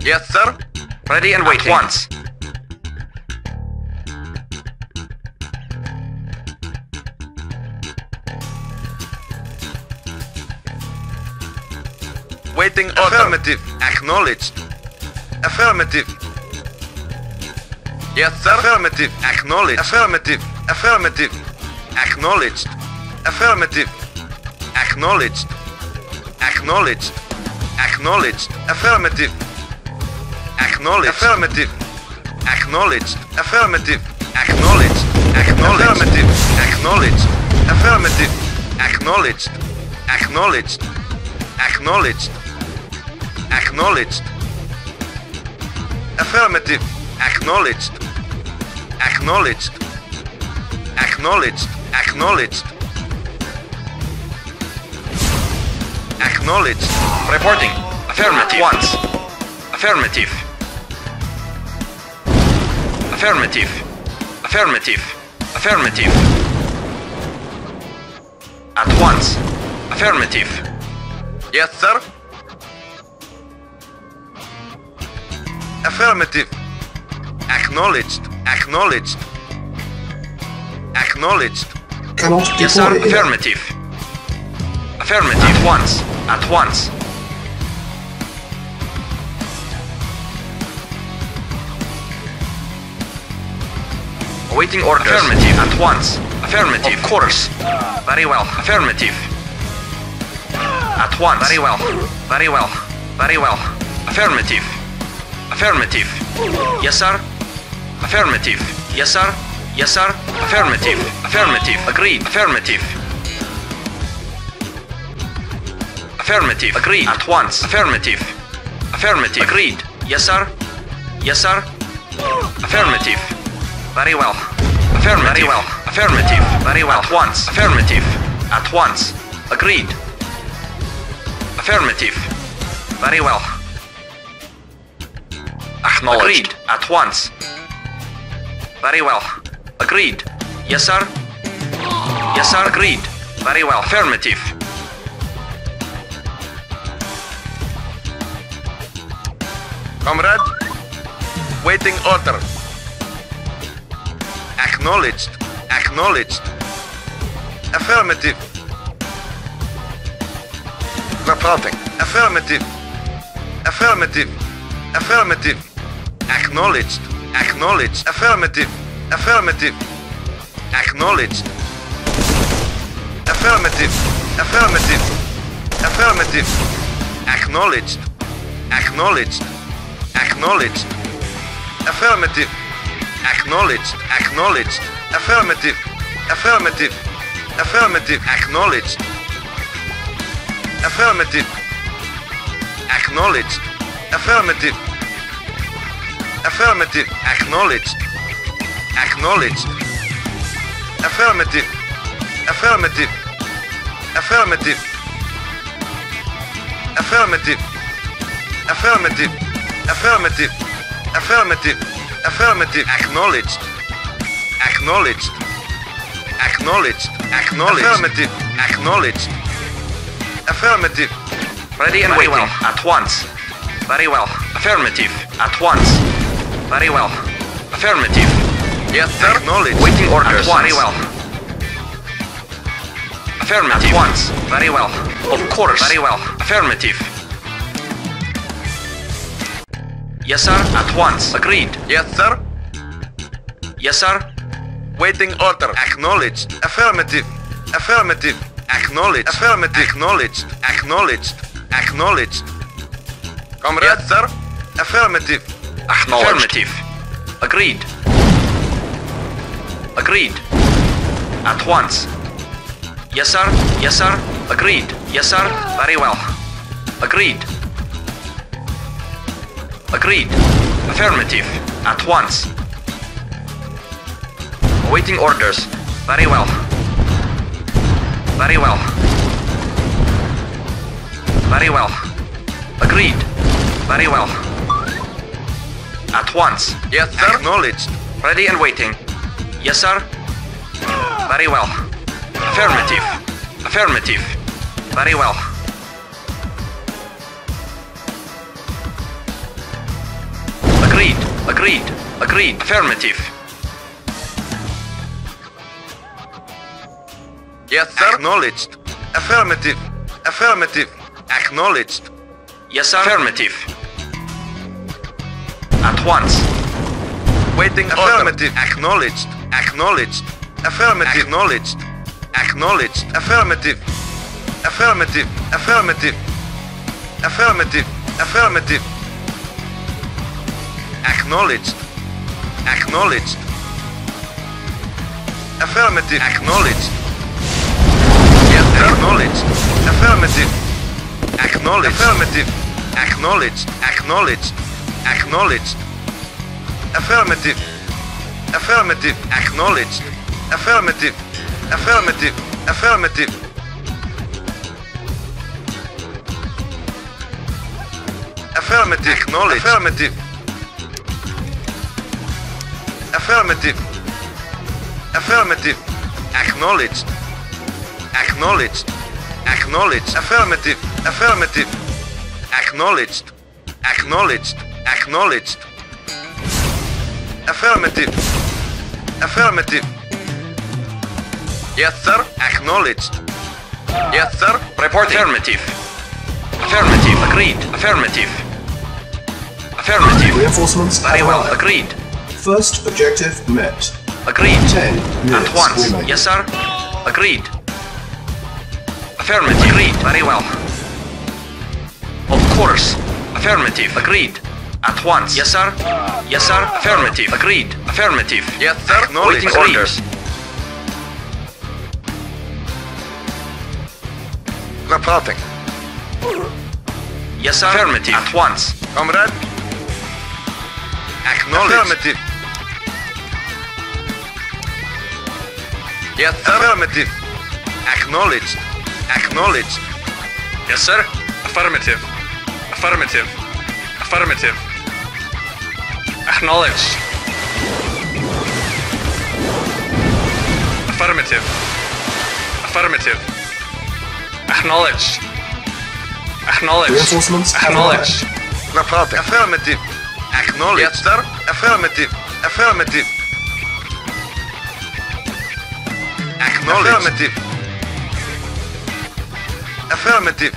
Yes, sir. Ready and waiting. At once. Waiting order. Affirmative. Acknowledged. Affirmative. Yes, sir. Affirmative. Acknowledged. Affirmative. Affirmative. Acknowledged. Affirmative. Acknowledged. Acknowledged. Acknowledged. Affirmative. Acknowledged. Affirmative. Acknowledged. Affirmative. Acknowledged. Acknowledged. Affirmative. Acknowledged. Affirmative. Acknowledged. Acknowledged. Acknowledged. Affirmative. Acknowledged. Acknowledged. Acknowledged. Acknowledged. Acknowledged. Reporting. Affirmative. Once. Affirmative. Affirmative. Affirmative. Affirmative. At once. Affirmative. Yes, sir. Affirmative. Acknowledged. Acknowledged. Acknowledged. Yes, sir. Affirmative. Affirmative. At once. At once. Awaiting orders. Affirmative. At once. Affirmative. Of course. Very well. Affirmative. At once. Very well. Very well. Very well. Affirmative. Affirmative. Yes, sir. Affirmative. Yes, sir. Yes, sir. Affirmative. Affirmative. Agreed. Affirmative. Affirmative. Agreed. At once. Affirmative. Affirmative. Agreed. Yes, sir. Yes, sir. Affirmative. Very well. Affirmative. Very well. Affirmative. Very well. At once. Affirmative. At once. Agreed. Affirmative. Very well. Acknowledged. Agreed. At once. Very well. Agreed. Yes, sir. Yes, sir. Agreed. Very well. Affirmative. Comrade. Waiting order. Acknowledged. Acknowledged. Affirmative. Reporting. Affirmative. Affirmative. Affirmative. Acknowledged. Acknowledged. Affirmative. Affirmative. Acknowledged. Affirmative. Affirmative. Affirmative. Acknowledged. Acknowledged. Acknowledged. Affirmative. Acknowledged. Acknowledged. Affirmative. Affirmative. Affirmative. Acknowledged. Affirmative. Acknowledged. Affirmative. Affirmative. Acknowledged. Acknowledged. Affirmative. Affirmative. Affirmative. Affirmative. Affirmative. Affirmative. Affirmative. Affirmative. Acknowledged. Acknowledged. Acknowledged. Acknowledged. Affirmative. Acknowledged. Affirmative. Ready and waiting. Well. At once. Very well. Affirmative. At once. Very well. Affirmative. Yes, sir. Acknowledged. Waiting orders. Very well. Affirmative. At once. Very well. Of course. Very well. Affirmative. Yes, sir. At once. Agreed. Yes, sir. Yes, sir. Waiting order. Acknowledged. Affirmative. Affirmative. Acknowledged. Affirmative. Acknowledged. Acknowledged. Acknowledged. Comrade. Yes, sir. Affirmative. Acknowledged. Affirmative. Agreed. Agreed. At once. Yes, sir. Yes, sir. Agreed. Yes, sir. Very well. Agreed. Agreed. Affirmative. At once. Awaiting orders. Very well. Very well. Very well. Agreed. Very well. At once. Yes, sir. Acknowledged. Ready and waiting. Yes, sir. Very well. Affirmative. Affirmative. Very well. Agreed. Agreed. Affirmative. Yes, sir. Acknowledged. Affirmative. Affirmative. Acknowledged. Yes, sir. Affirmative. At once. Waiting. Affirmative. Acknowledged. Acknowledged. Affirmative. Acknowledged. Acknowledged. Affirmative. Affirmative. Affirmative. Affirmative. Affirmative. Acknowledged. Acknowledged. Affirmative. Acknowledged. Yes, acknowledged. Affirmative. Acknowledged. Affirmative. Acknowledged. Acknowledged. Acknowledged. Affirmative. Affirmative. Acknowledged. Affirmative. Affirmative. Affirmative. Affirmative. Acknowledged. Affirmative. Affirmative. Affirmative. Acknowledged. Acknowledged. Acknowledged. Affirmative. Affirmative. Acknowledged. Acknowledged. Acknowledged. Affirmative. Affirmative. Yes, sir. Acknowledged. Yes, sir. Report affirmative. Affirmative. Agreed. Affirmative. Affirmative. Reinforcements Very well. arrived. Agreed. First objective met. Agreed. 10 minutes At once. remaining. Yes, sir. Agreed. Affirmative. Agreed. Very well. Of course. Affirmative. Agreed. At once. Yes, sir. Yes, sir. Affirmative. Agreed. Affirmative. Yes, sir. Acknowledged. Waiting orders. Reporting. Yes, sir. Affirmative. At once. Comrade. Acknowledged. Affirmative. Yes, sir. Affirmative. Acknowledged. Acknowledged. Yes, sir. Affirmative. Affirmative. Affirmative. Acknowledged. Affirmative. Affirmative. Acknowledged. Acknowledged. Reinforcements Acknowledged. Reporting. Affirmative. Acknowledged. Yes, sir. Affirmative. Affirmative. Acknowledged. Affirmative. Affirmative.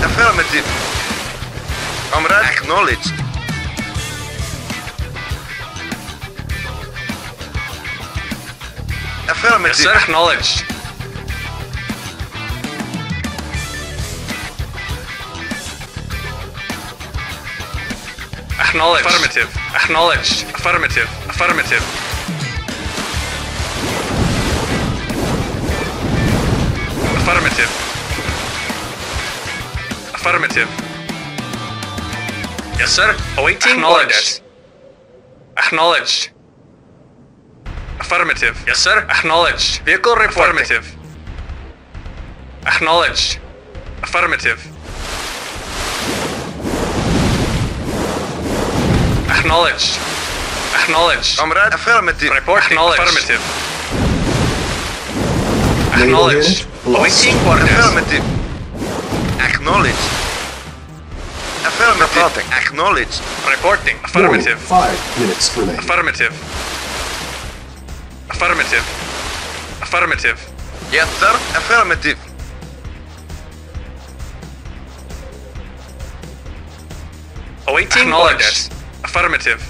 Affirmative. Comrade. Acknowledged. Affirmative. Yes, sir. Acknowledged. Acknowledged. Affirmative. Acknowledged. Affirmative. Affirmative. Affirmative. Affirmative. Yes, sir. Awaiting orders. Acknowledged. Affirmative. Yes, sir. Acknowledged. Vehicle reporting. Affirmative. Acknowledged. Affirmative. Acknowledged. Acknowledged. Comrade. Affirmative. Report. Acknowledged. Affirmative. Naval Acknowledged. unit lost. Awaiting orders. Affirmative. Acknowledged. Affirmative. Reporting. Acknowledged. Reporting. Warning, Affirmative. 5 minutes remaining. Affirmative. Affirmative. Affirmative. Yes, sir. Affirmative. Awaiting orders. Affirmative.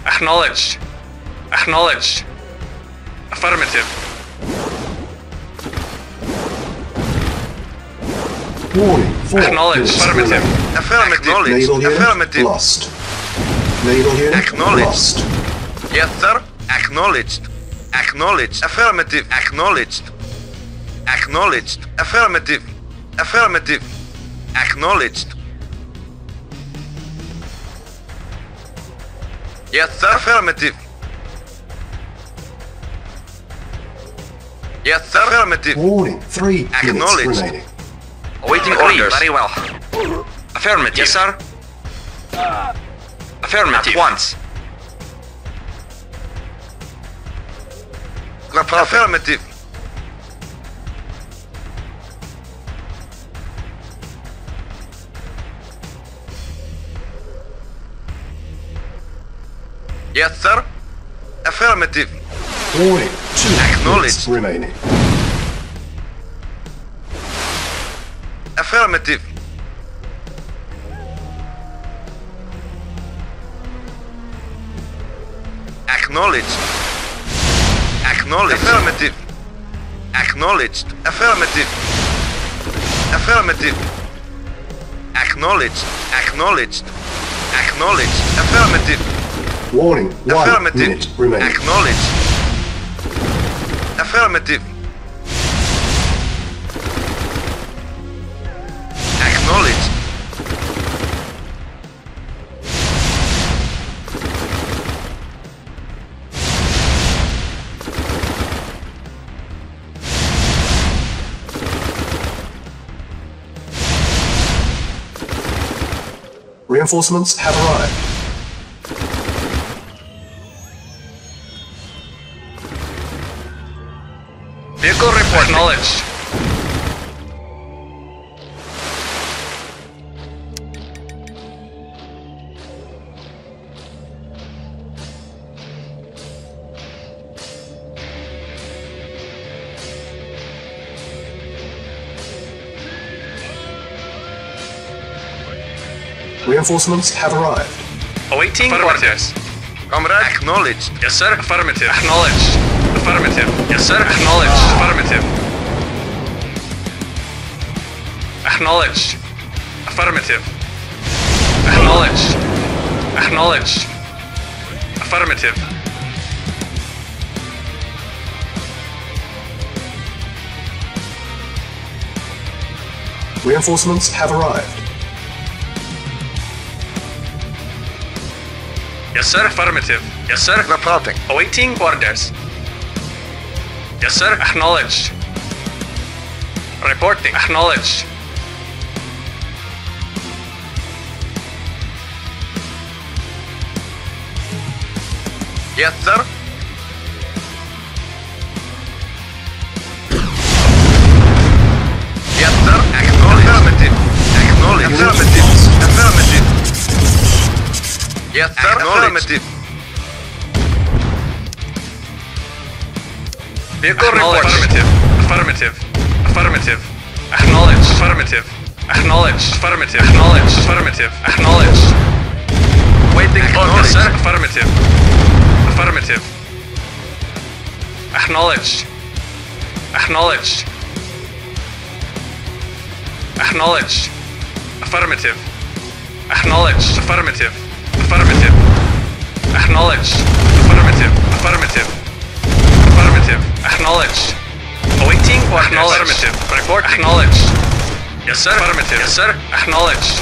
Acknowledged. Acknowledged. Affirmative. Warning, 4 Acknowledged. minutes Affirmative. remaining. Affirmative. Naval unit Affirmative. lost. Naval unit Acknowledged. lost. Yes, sir. Acknowledged. Acknowledged. Affirmative. Acknowledged. Acknowledged. Affirmative. Affirmative. Acknowledged. Yes, sir. Affirmative. Yes, sir. Affirmative. Warning, 3 minutes Acknowledged. remaining. Awaiting orders. Very well. Affirmative. Yes, sir. Affirmative. At once. Affirmative. Yes, sir. Affirmative. Warning. 2 Acknowledged. minutes remaining. Affirmative. Acknowledged. Acknowledged. Affirmative. Acknowledged. Affirmative. Affirmative. Acknowledged. Acknowledged. Acknowledged. Affirmative. Warning. 1 Affirmative. minute remaining. Acknowledged. Affirmative. Acknowledged. Reinforcements have arrived. Vehicle report. Acknowledged. Reinforcements have arrived. Awaiting orders. Comrade. Acknowledged. Yes, sir. Affirmative. Acknowledged. Affirmative. Yes, sir. Acknowledged. Affirmative. Acknowledged. Affirmative. Acknowledged. Acknowledged. Affirmative. Reinforcements have arrived. Yes, sir. Affirmative. Yes, sir. Reporting. Awaiting orders. Yes, sir. Acknowledged. Reporting. Acknowledged. Yes, sir. Yes, sir. Acknowledged. Affirmative. Acknowledged. Affirmative. Affirmative. Yes, sir. Affirmative. Vehicle report. Affirmative. Affirmative. Affirmative. Acknowledged. Affirmative. Acknowledged. Affirmative. Acknowledged. Affirmative. Acknowledged. Waiting orders, Yes, sir. sir. Affirmative. Affirmative. Acknowledged. Acknowledged. Acknowledged. Affirmative. Acknowledged. Affirmative. Affirmative. Acknowledged. Affirmative. Affirmative. Affirmative. Acknowledged. Awaiting orders. Acknowledged. Affirmative. Report. Acknowledged. Yes, sir. Affirmative. Yes, sir. Acknowledged.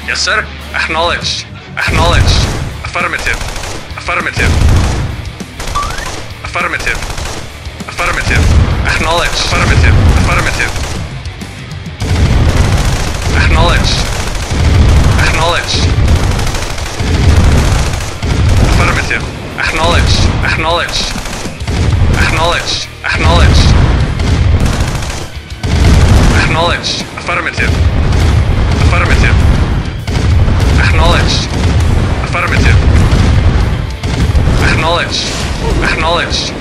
Yes, sir. Acknowledged. Acknowledged. Affirmative. Affirmative. Affirmative. Affirmative. Acknowledged. Affirmative. Affirmative. Acknowledged. Acknowledged. Affirmative. Acknowledged. Acknowledged. Acknowledged. Acknowledged. Acknowledged. Affirmative. Affirmative. Acknowledged. Affirmative. Acknowledged. Acknowledged.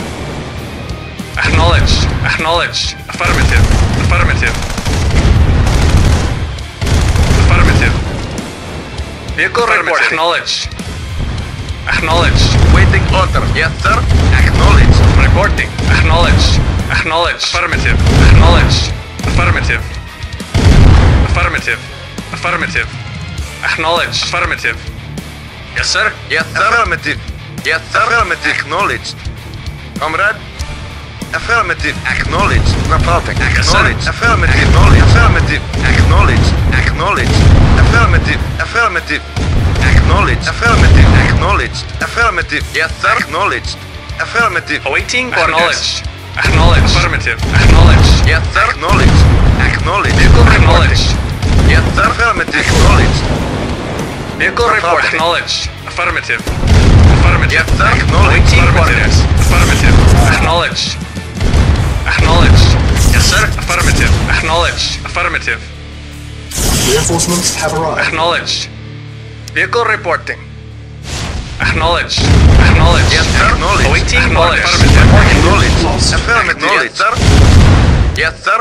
Acknowledged. Acknowledged. Affirmative. Affirmative. Affirmative. Vehicle report. Acknowledged. Acknowledged. Waiting order. Yes, sir. Acknowledged. Reporting. Acknowledged. Acknowledged. Affirmative. Acknowledged. Affirmative. Affirmative. Affirmative. Acknowledged. Affirmative. Yes, sir. Yes, sir. Affirmative. Yes, sir. Affirmative. Acknowledged. Comrade. Affirmative. Acknowledged. Reporting. Yes, sir. Acknowledged. Affirmative. Acknowledged. Affirmative. Acknowledged. Acknowledged. Affirmative. Affirmative. Acknowledged. Affirmative. Acknowledged. Affirmative. Yes, sir. Acknowledged. Affirmative. Awaiting orders. Acknowledged. Affirmative. Acknowledged. Yes, sir. Acknowledged. Acknowledged. Vehicle acknowledged. Yes, sir. Affirmative. Acknowledged. Vehicle report. Reporting. Acknowledged. Affirmative. Affirmative. Yes, sir. Acknowledged. Awaiting orders. Affirmative. Acknowledged. Acknowledged. Yes, sir. Affirmative. Acknowledged. Affirmative. Reinforcements have arrived. Acknowledged. Vehicle reporting. Acknowledged. Acknowledged. Yes, sir. Acknowledged. Awaiting Acknowledged. orders. Acknowledged. Lost. Affirmative. Yes, sir. Yes, sir.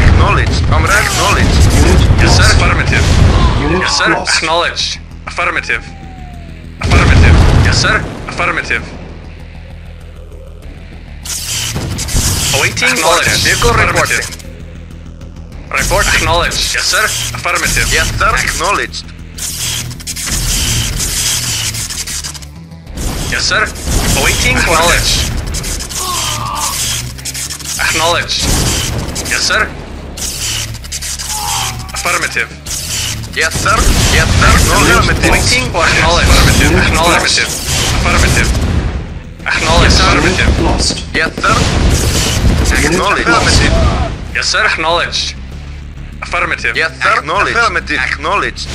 Acknowledged. Comrade, acknowledged. Unit Yes, sir. lost. Affirmative. Unit Yes, sir. lost. Acknowledged. Affirmative. Affirmative. Yes, sir. Affirmative. Awaiting orders. Vehicle reporting. Report acknowledged. Yes, sir. Affirmative. Yes, sir. Acknowledged. Yes, sir. Awaiting acknowledged. Acknowledged. Yes, sir. Affirmative. Yes, sir. Yes, sir. Affirmative. Awaiting or acknowledged. Affirmative. Acknowledged. Affirmative. Acknowledged. Affirmative. Unit lost. Yes, sir. Acknowledged. lost. Affirmative. Yes, sir. Acknowledged. Affirmative. Yes, sir. Acknowledged. Affirmative. Acknowledged.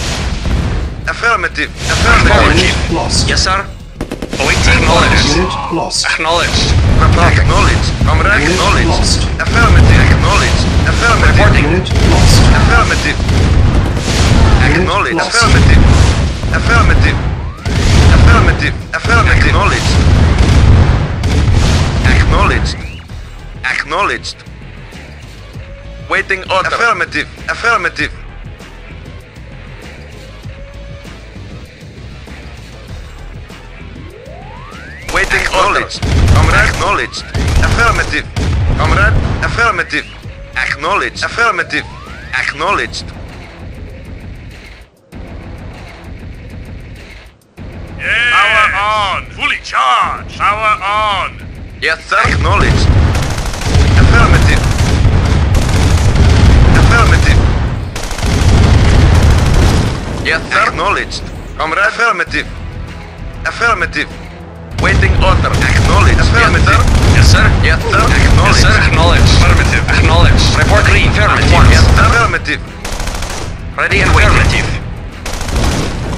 Affirmative. Affirmative. Affirmative. Unit lost. Yes, sir. Awaiting acknowledged. Unit lost. Acknowledged. Acknowledged. Comrade, Unit acknowledged. lost. Affirmative. Acknowledged. Affirmative. Reporting. Unit lost. Affirmative. Acknowledged. lost. Affirmative. Affirmative. Affirmative. Affirmative. Acknowledged. Acknowledged. Acknowledged. Waiting order. Affirmative. Affirmative. Waiting acknowledged. Comrade, acknowledged. Affirmative. Comrade, affirmative. Acknowledged. Affirmative. Acknowledged. Yeah. Power on. Fully charged. Power on. Yes, sir. Acknowledged. Affirmative. Affirmative. Yes, sir. Acknowledged. Comrade, affirmative. Affirmative. Waiting order. Acknowledged. Affirmative. Yes, sir. Yes, sir. Yes, Acknowledged. sir. Acknowledged. Affirmative. Acknowledged. Report green. Affirmative. Yes, sir. Affirmative. Ready and affirmative.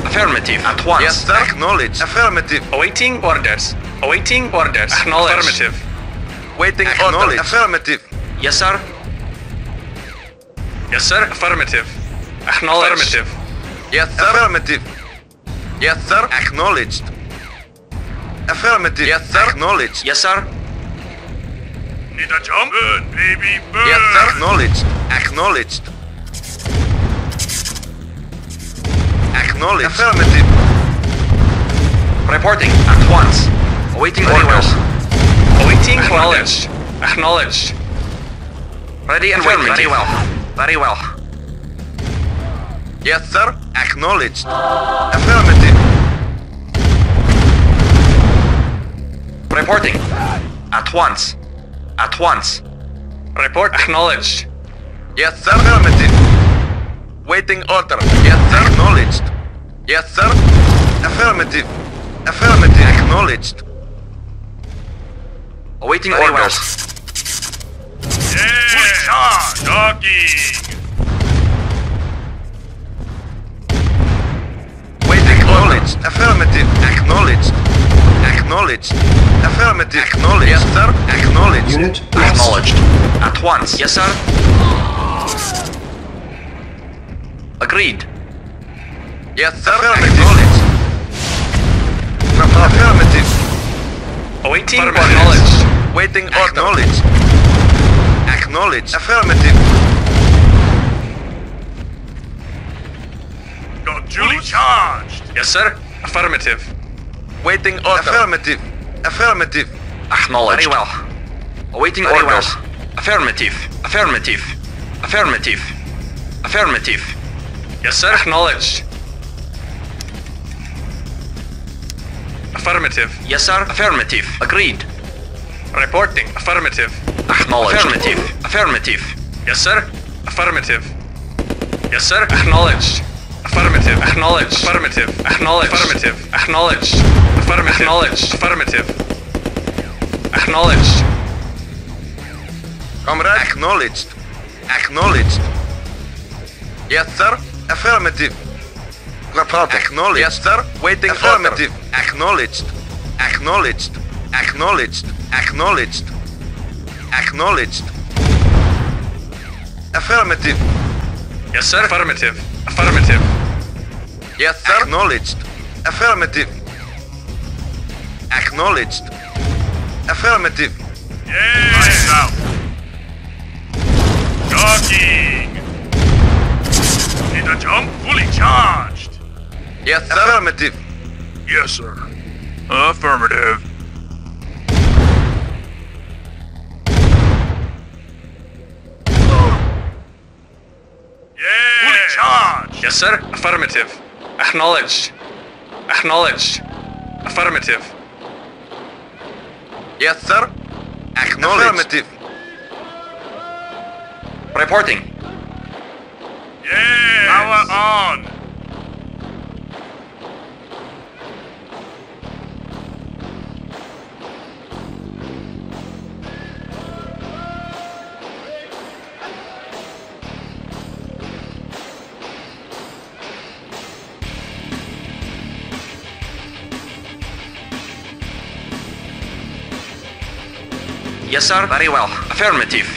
Affirmative. At once. Yes, sir. Acknowledged. Affirmative. Awaiting orders. Awaiting orders. Acknowledged. Affirmative. Waiting order. Affirmative. Yes, sir. Yes, sir. Affirmative. Acknowledged. Affirmative. Yes, sir. Affirmative. Yes, sir. Acknowledged. Affirmative. Yes, sir. Acknowledged. Yes, sir. Need a jump? Burn, baby, burn. Yes, sir. Acknowledged. Acknowledged. Acknowledged. Affirmative. Reporting at once. Awaiting orders. Awaiting acknowledged. Acknowledged. Ready and waiting. Very well. Very well. Yes, sir. Acknowledged. Affirmative. Reporting. At once. At once. Report acknowledged. Yes, sir. Affirmative. Waiting order. Yes, sir. Acknowledged. Yes, sir. Affirmative. Affirmative. Acknowledged. Awaiting Very well. orders. Yeah. Fully charged. Doggy. Waiting acknowledged. Affirmative. Acknowledged. Acknowledged. Affirmative. Acknowledged. Yes, sir. Acknowledged. Unit lost. Acknowledged. At once. Yes, sir. Agreed. Yes, sir. Acknowledged. Affirmative. Awaiting Affirmative. acknowledged. Waiting order. Acknowledged. Acknowledged. Affirmative. Got fully charged. Yes, sir. Affirmative. Waiting order. Affirmative. Affirmative. Acknowledged. Very well. Awaiting Very orders. well. Affirmative. Affirmative. Affirmative. Affirmative. Yes, sir. Acknowledged. Affirmative. Yes, sir. Affirmative. Agreed. Reporting. Affirmative. Acknowledged. Affirmative. Affirmative. Yes, sir. Affirmative. Yes, sir. Acknowledged. Affirmative. Acknowledged. Affirmative. Acknowledged. Affirmative. Acknowledged. Affirmative. Acknowledged. Affirmative. Acknowledged. Comrade. Acknowledged. Acknowledged. Yes, sir. Affirmative. Acknowledged. Yes, sir. Waiting affirmative. Acknowledged. Acknowledged. Acknowledged. Acknowledged. Acknowledged. Affirmative. Yes, sir. Affirmative. Affirmative. Yes, sir. Acknowledged. Affirmative. Acknowledged. Affirmative. Lights out. Docking. Need a jump? Fully charged. Yes, sir. Affirmative. Yes, sir. Affirmative. Yeah. Fully charged. Yes, sir. Affirmative. Acknowledged. Acknowledged. Affirmative. Yes, sir. Acknowledged. Affirmative. Reporting. Yeah. Power on. Yes, sir. Very well. Affirmative.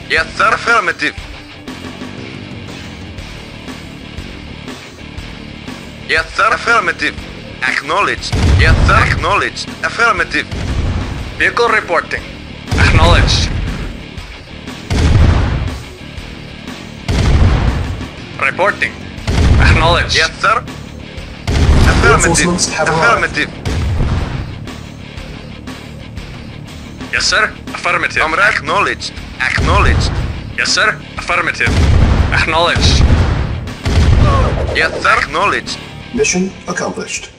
Yes, sir. Affirmative. Yes, sir. Affirmative. Acknowledged. Yes, sir. Acknowledged. Affirmative. Vehicle reporting. Acknowledged. Reporting. Acknowledged. Yes, sir. Affirmative. Reinforcements have arrived. Affirmative. Yes, sir. Affirmative. Comrade. Acknowledged. Acknowledged. Yes, sir. Affirmative. Acknowledged. Yes, sir. Acknowledged. Mission accomplished.